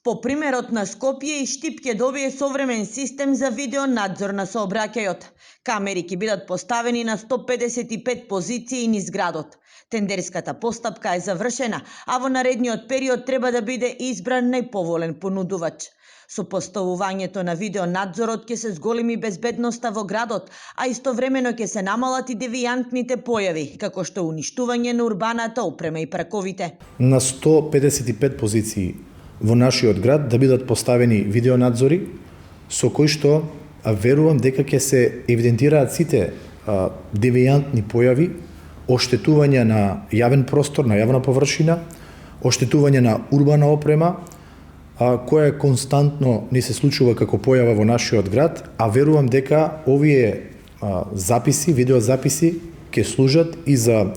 По примерот на Скопје и Штип ќе добие современ систем за видеонадзор на сообраќајот. Камери ќе бидат поставени на 155 позиции низ градот. Тендерската постапка е завршена, а во наредниот период треба да биде избран најповолен понудувач. Со поставувањето на видеонадзорот ќе се зголеми безбедноста во градот, а истовремено ќе се намалат и девијантните појави, како што уништување на урбаната опрема и парковите. На 155 позиции во нашиот град да бидат поставени видеонадзори, со кои што верувам дека ќе се евидентираат сите девијантни појави, оштетување на јавен простор, на јавна површина, оштетување на урбана опрема, која константно ни се случува како појава во нашиот град, а верувам дека овие записи, видеозаписи ќе служат и за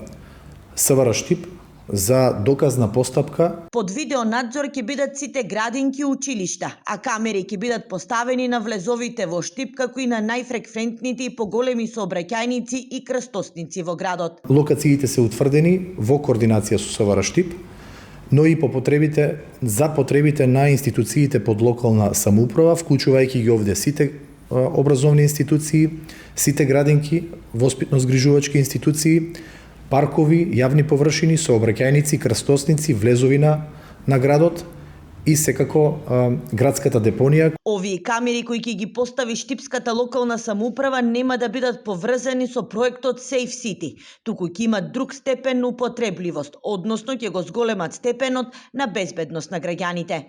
СВР Штип, за доказна постапка. Под видеонадзор ќе бидат сите градинки и училишта, а камери ќе бидат поставени на влезовите во Штип, како и на најфреквентните и поголеми сообраќајници и крстосници во градот. Локациите се утврдени во координација со СВР Штип, но и за потребите на институциите под локална самоуправа, вклучувајќи ги овде сите образовни институции, сите градинки, воспитно-згрижувачки институции, паркови, јавни површини, сообраќајници, крстосници, влезови на градот и секако градската депонија. Овие камери кои ќе ги постави Штипската локална самоуправа нема да бидат поврзани со проектот Safe City, туку ќе имат друг степен на употребливост, односно ќе го зголемат степенот на безбедност на граѓаните.